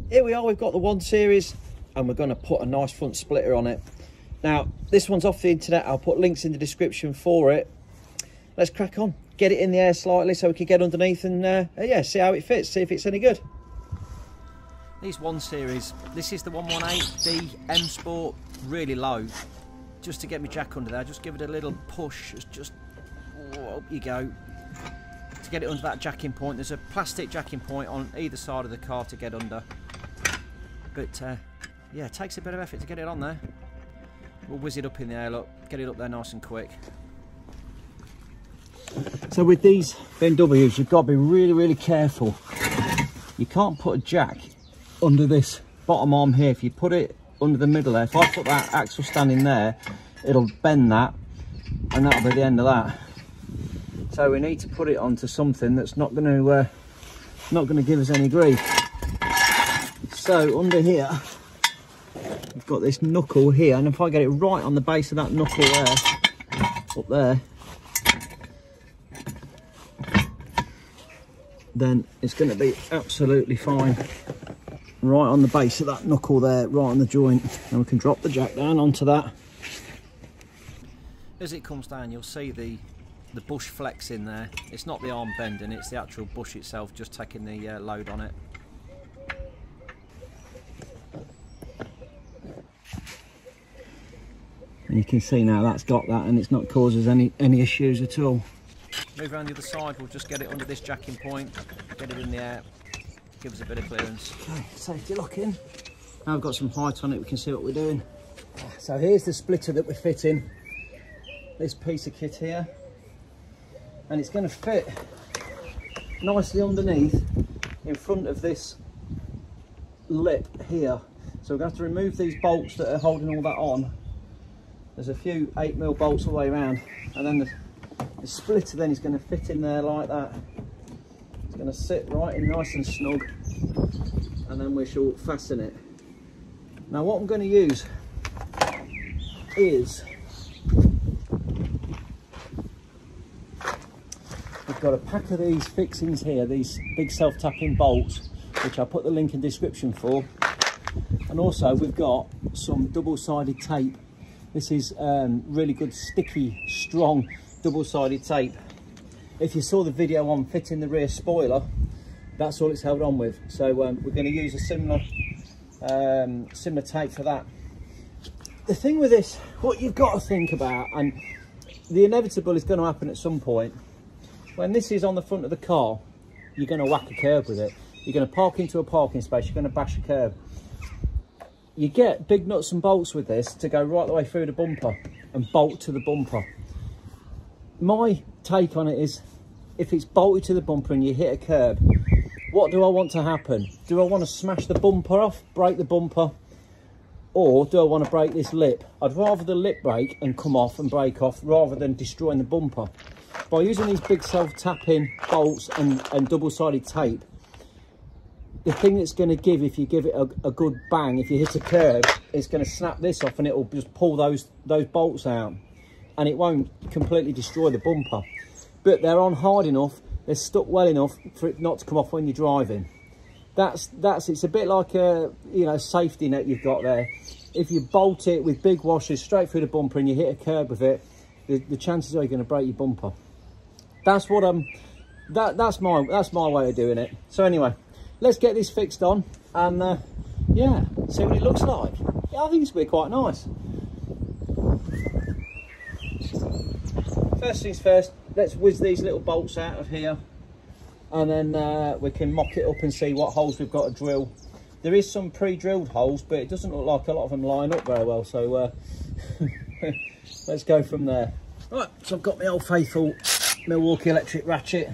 here we are, we've got the 1 Series and we're going to put a nice front splitter on it. Now, this one's off the internet. I'll put links in the description for it. Let's crack on. Get it in the air slightly so we can get underneath and yeah, see how it fits, see if it's any good. These 1 Series, this is the 118D M Sport, really low. Just to get my jack under there, just give it a little push. It's just, oh, up you go. To get it under that jacking point, there's a plastic jacking point on either side of the car to get under. But yeah, it takes a bit of effort to get it on there. We'll whiz it up in the air, look, get it up there nice and quick. So with these BMWs, you've got to be really, really careful. You can't put a jack under this bottom arm here. If you put it under the middle there, if I put that axle standing there, it'll bend that, and that'll be the end of that. So we need to put it onto something that's not going to give us any grief. So under here, we've got this knuckle here, and if I get it right on the base of that knuckle there, up there, then it's going to be absolutely fine. Right on the base of that knuckle there, right on the joint, and we can drop the jack down onto that. As it comes down, you'll see the bush flex in there. It's not the arm bending, it's the actual bush itself just taking the load on it. And you can see now that's got that, and it's not caused us any issues at all. Move around the other side, we'll just get it under this jacking point, get it in the air, give us a bit of clearance. Okay, safety lock in. Now I've got some height on it, we can see what we're doing. So here's the splitter that we're fitting, this piece of kit here, and it's going to fit nicely underneath in front of this lip here. So we're going to have to remove these bolts that are holding all that on. There's a few 8mm bolts all the way around, and then the splitter then is going to fit in there like that. It's going to sit right in nice and snug, and then we shall fasten it. Now what I'm going to use is, we've got a pack of these fixings here, these big self-tapping bolts, which I'll put the link in the description for, and also we've got some double-sided tape. This is really good, sticky, strong double-sided tape. If you saw the video on fitting the rear spoiler, that's all it's held on with. So we're going to use a similar tape for that. The thing with this, what you've got to think about, and the inevitable is going to happen at some point, when this is on the front of the car, you're going to whack a curb with it. You're going to park into a parking space, you're going to bash a curb. You get big nuts and bolts with this to go right the way through the bumper and bolt to the bumper. My take on it is, if it's bolted to the bumper and you hit a curb, what do I want to happen? Do I want to smash the bumper off, break the bumper, or do I want to break this lip? I'd rather the lip break and come off and break off rather than destroying the bumper. By using these big self-tapping bolts and double-sided tape, the thing that's going to give, if you give it a good bang, if you hit a curb, it's going to snap this off and it will just pull those bolts out, and it won't completely destroy the bumper. But they're on hard enough, they're stuck well enough for it not to come off when you're driving. It's a bit like a safety net you've got there. If you bolt it with big washers straight through the bumper and you hit a curb with it, the chances are you're going to break your bumper. That's what that's my way of doing it. So anyway, let's get this fixed on and yeah, see what it looks like. Yeah, I think it's going to be quite nice. First things first, let's whiz these little bolts out of here, and then we can mock it up and see what holes we've got to drill. There is some pre-drilled holes, but it doesn't look like a lot of them line up very well, so let's go from there. Right, so I've got my old faithful Milwaukee electric ratchet.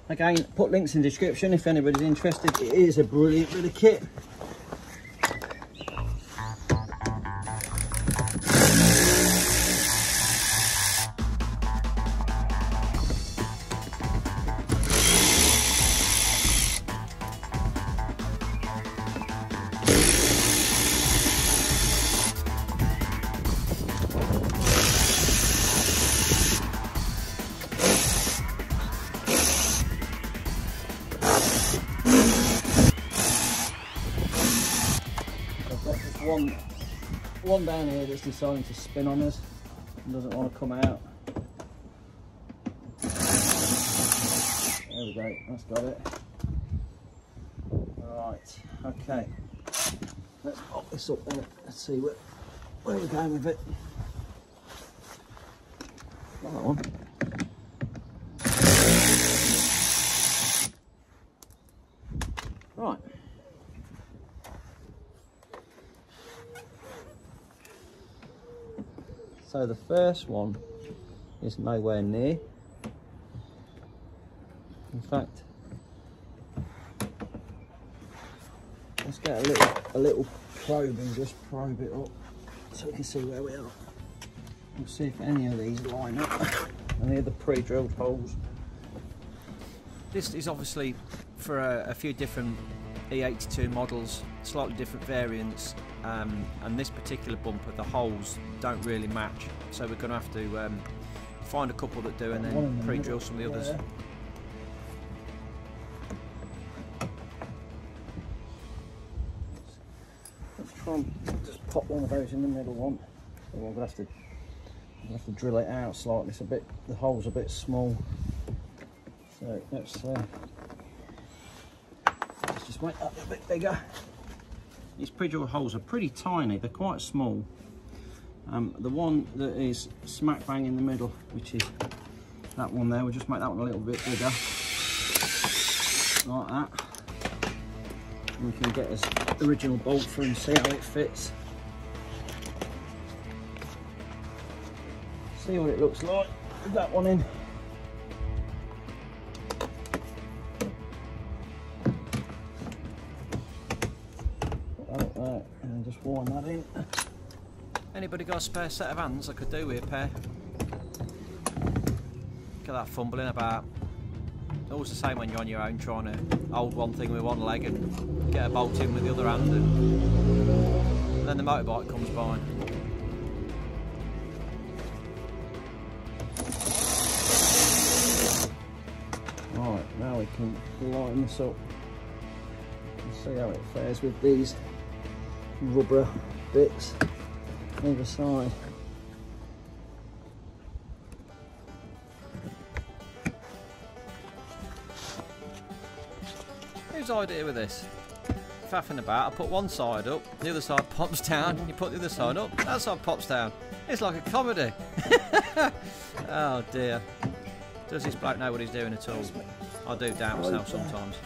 Again, put links in the description if anybody's interested. It is a brilliant bit of kit. one down here that's deciding to spin on us and doesn't want to come out. There we go, that's got it. Right, okay. Let's pop this up then. Let's see where we're going with it. Got that one. Right. So the first one is nowhere near. In fact, let's get a little probe and just probe it up so we can see where we are. We'll see if any of these line up, any of the pre-drilled holes. This is obviously for a few different E82 models, slightly different variants, and this particular bumper, the holes don't really match, so we're going to have to find a couple that do and then pre-drill some of the others. Let's try and just pop one of those in the middle one. So we'll have to drill it out slightly. It's a bit, the hole's a bit small. So let's just make that a bit bigger. These pre-drill holes are pretty tiny. They're quite small. The one that is smack bang in the middle, which is that one there, we'll just make that one a little bit bigger, like that. And we can get this original bolt through and see how it fits. See what it looks like with that one in. Put that up there and just wind that in. Anybody got a spare set of hands I could do with a pair? Get that fumbling about. Always the same when you're on your own trying to hold one thing with one leg and get a bolt in with the other hand, and then the motorbike comes by. Right, now we can line this up and see how it fares with these rubber bits either side. Whose idea with this? Faffing about, I put one side up, the other side pops down, you put the other side up, that side pops down. It's like a comedy. Oh dear. Does this bloke know what he's doing at all? I do doubt myself sometimes.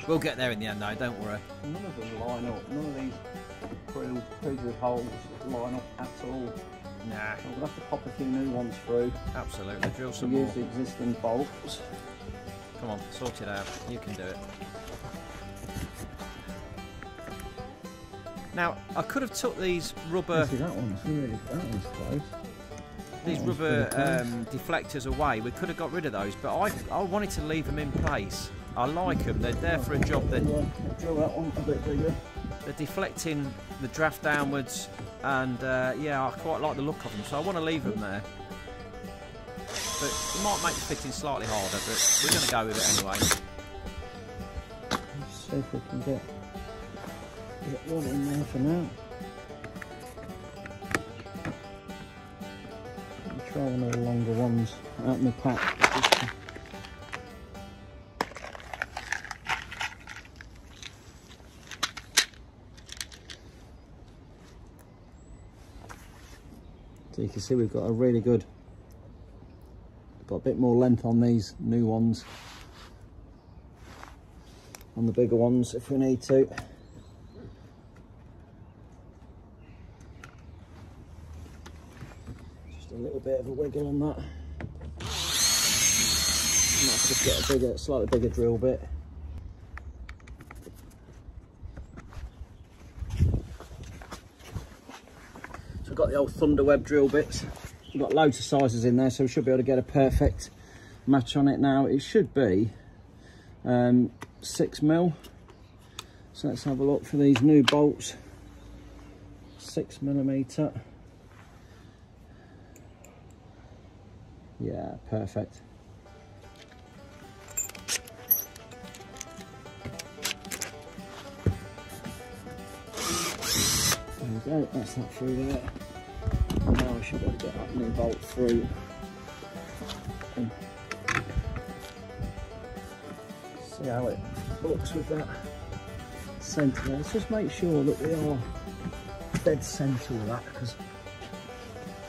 We'll get there in the end though, don't worry. None of them line up, none of these pre-drilled holes line up at all. Nah. We'll have to pop a few new ones through. Absolutely, drill some more. Use the existing bolts. Come on, sort it out. You can do it. Now, I could have took these rubber... See, that one's close. These rubber deflectors away. We could have got rid of those, but I wanted to leave them in place. I like them. They're there for a job. Drill that one a bit bigger. They're deflecting the draft downwards, and yeah, I quite like the look of them, so I want to leave them there. But it might make the fitting slightly harder, but we're going to go with it anyway. Let's see if we can get one in there for now. I'll try one of the longer ones out in the pack. So you can see we've got a really good, got a bit more length on these new ones, on the bigger ones if we need to. Just a little bit of a wiggle on that. Might just get a bigger, slightly bigger drill bit. We've got the old Thunderweb drill bits. We've got loads of sizes in there, so we should be able to get a perfect match on it now. It should be 6mm. So let's have a look for these new bolts. 6mm. Yeah, perfect. There we go, that's that through there. Now we should be able to get that new bolt through. And see how it looks with that centre there. Let's just make sure that we are dead centre with that, because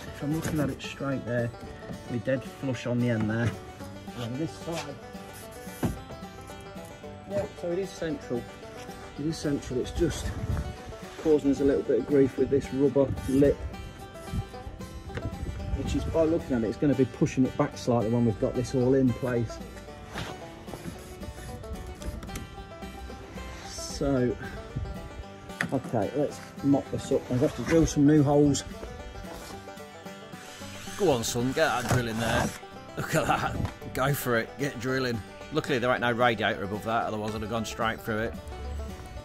if I'm looking at it straight there, we're dead flush on the end there. And this side, yeah, so it is central. It is central, it's just causing us a little bit of grief with this rubber lip, which is, by looking at it, it's going to be pushing it back slightly when we've got this all in place. So, okay, let's mop this up. I've got to drill some new holes. Go on, son, get that drill in there. Look at that. Go for it. Get drilling. Luckily, there ain't no radiator above that, otherwise I'd have gone straight through it.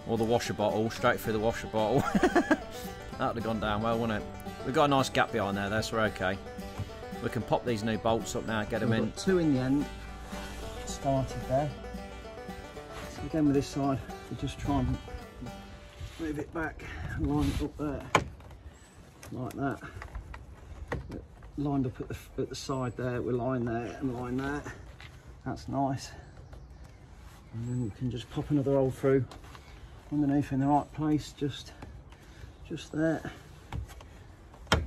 Or the washer bottle, straight through the washer bottle. That would have gone down well, wouldn't it? We've got a nice gap behind there, though, so we're okay. We can pop these new bolts up now, get them in. Got two in the end. Started there. So again with this side, we just try and move it back and line it up there, like that. Lined up at the side there, we line there and line there. That's nice. And then we can just pop another hole through underneath in the right place, just there. And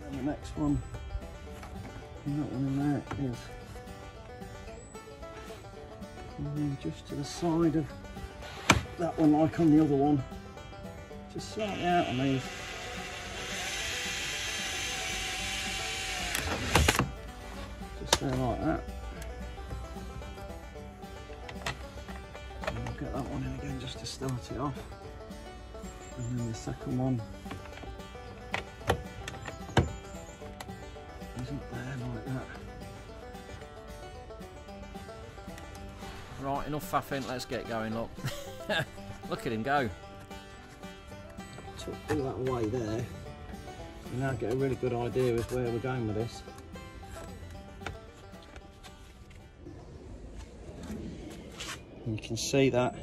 then the next one, and that one in there is just to the side of that one, like on the other one, just slightly out on these. Just there like that. And we'll get that one in again just to start it off. And then the second one is up there like that. Right, enough faffing, let's get going, look. Look at him go. Took all that away there. We now get a really good idea of where we're going with this. And you can see that.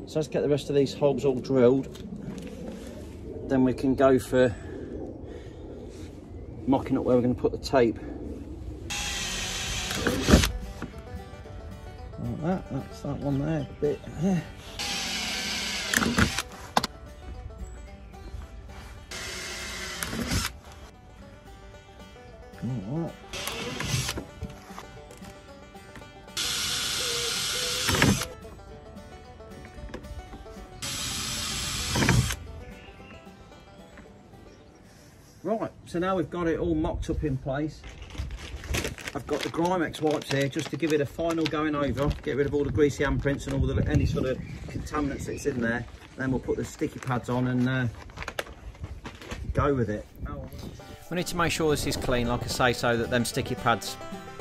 So let's get the rest of these holes all drilled. Then we can go for mocking up where we're going to put the tape. Like that, that's that one there, a bit there. Like that. Right, so now we've got it all mocked up in place. I've got the Grimex wipes here just to give it a final going over, get rid of all the greasy handprints and all the any sort of contaminants that's in there. Then we'll put the sticky pads on and go with it. We need to make sure this is clean, like I say, so that them sticky pads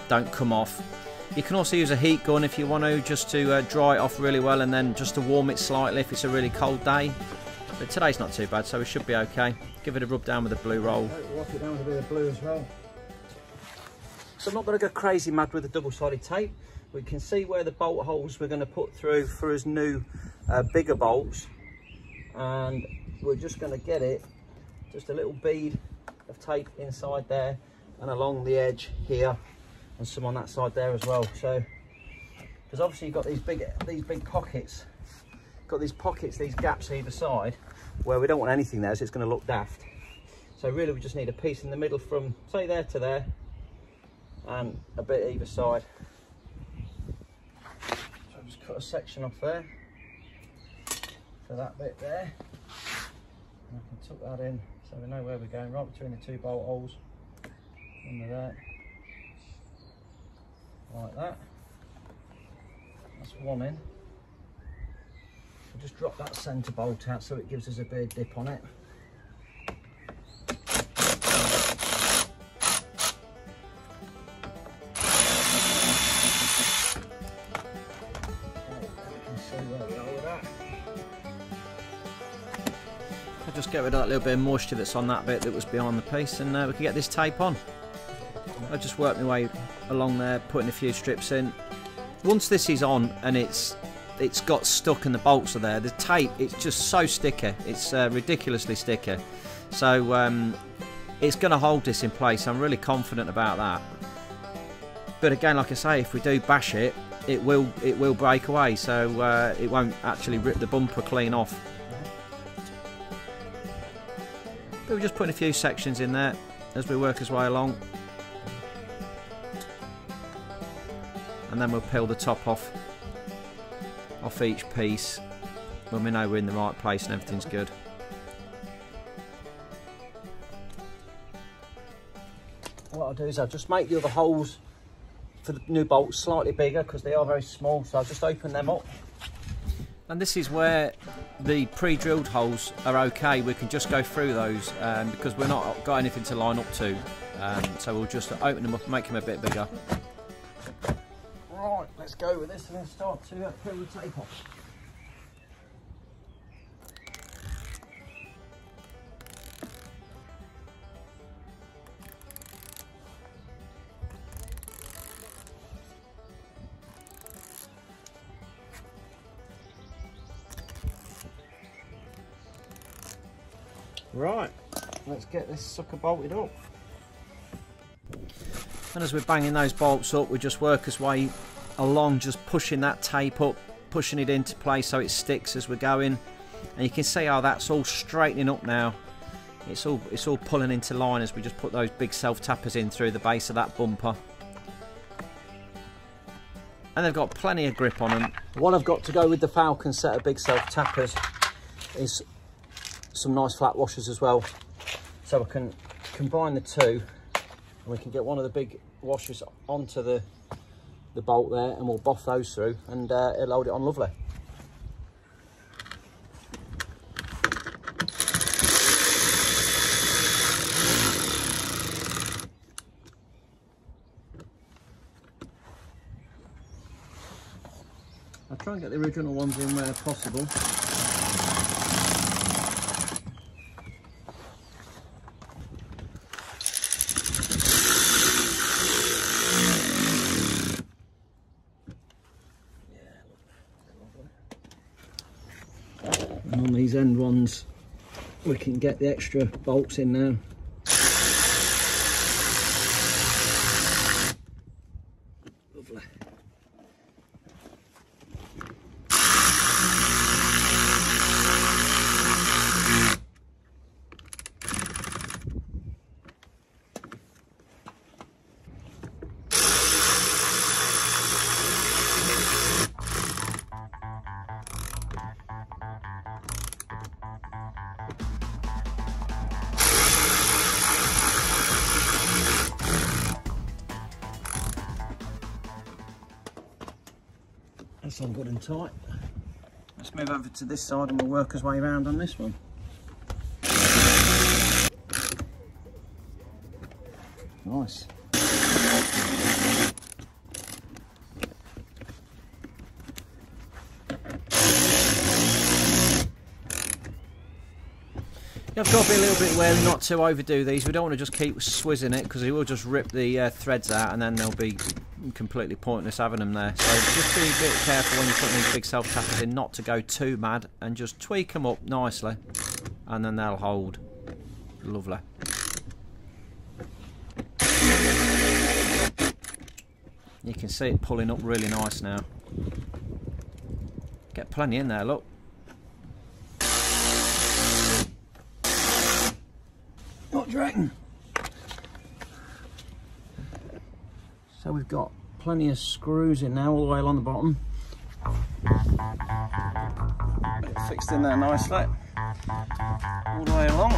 don't come off. You can also use a heat gun if you want to, just to dry it off really well, and then just to warm it slightly if it's a really cold day. But today's not too bad, so we should be okay. Give it a rub down with a blue roll. Rock it down with a bit of blue as well. So I'm not going to go crazy mad with the double-sided tape. We can see where the bolt holes we're going to put through for his new bigger bolts, and we're just going to get it, just a little bead of tape inside there and along the edge here, and some on that side there as well. So, because obviously you've got these big pockets, these gaps either side, where we don't want anything there, so it's going to look daft. So really we just need a piece in the middle from, say, there to there, and a bit either side. So I'll just cut a section off there for that bit there, and I can tuck that in so we know where we're going, right between the two bolt holes under there, like that. That's one in. We'll just drop that centre bolt out so it gives us a bit of dip on it. get rid of that little bit of moisture that's on that bit that was behind the piece, and we can get this tape on. I just work my way along there, putting a few strips in. Once this is on and it's got stuck and the bolts are there, the tape, it's just so sticky. It's ridiculously sticky. So it's going to hold this in place. I'm really confident about that. But again, like I say, if we do bash it, it will break away. So it won't actually rip the bumper clean off. But we're just putting a few sections in there as we work our way along. And then we'll peel the top off each piece when we know we're in the right place and everything's good. What I'll do is I'll just make the other holes for the new bolts slightly bigger because they are very small, so I'll just open them up. And this is where the pre-drilled holes are okay. We can just go through those because we're not got anything to line up to, so we'll just open them up and make them a bit bigger. Right, let's go with this and then start to peel the tape off. Right, let's get this sucker bolted up. And as we're banging those bolts up, we just work our way along, just pushing that tape up, pushing it into place so it sticks as we're going. And you can see how that's all straightening up now. It's all pulling into line as we just put those big self-tappers in through the base of that bumper. And they've got plenty of grip on them. What I've got to go with the Falcon set of big self-tappers is some nice flat washers as well. So I can combine the two and we can get one of the big washers onto the bolt there and we'll boff those through and it'll hold it on lovely. I'll try and get the original ones in where possible. And on these end ones we can get the extra bolts in now. Lovely. That's all good and tight. Let's move over to this side and we'll work our way around on this one. Nice. You've got to be a little bit wary not to overdo these. We don't want to just keep swizzing it because it will just rip the threads out and then they'll be completely pointless having them there. So just be a bit careful when you're putting these big self-tappers in not to go too mad and just tweak them up nicely and then they'll hold. Lovely. You can see it pulling up really nice now. Get plenty in there, look. What do you reckon? So we've got plenty of screws in now all the way along the bottom. It's fixed in there nicely. All the way along.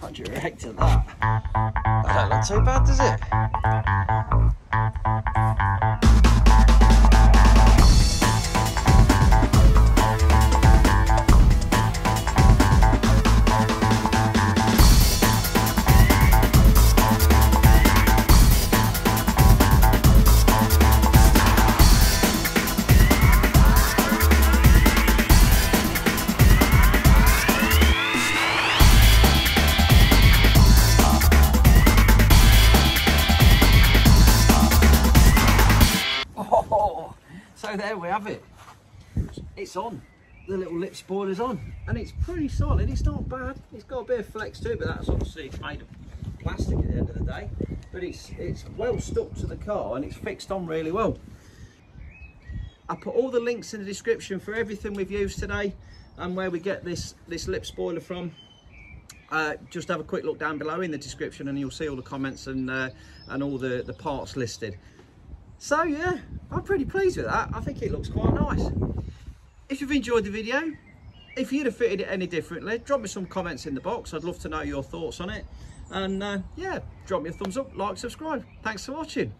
How do you react to that? That don't look too bad, does it? So there we have it. It's on. The little lip spoiler's on, and it's pretty solid. It's not bad. It's got a bit of flex to it, but that's obviously made of plastic at the end of the day. But it's well stuck to the car, and it's fixed on really well. I put all the links in the description for everything we've used today and where we get this lip spoiler from. Just have a quick look down below in the description, and you'll see all the comments and all the parts listed. So yeah, I'm pretty pleased with that. I think it looks quite nice. If you've enjoyed the video, if you'd have fitted it any differently, drop me some comments in the box. I'd love to know your thoughts on it. And yeah, drop me a thumbs up, like, subscribe. Thanks for watching.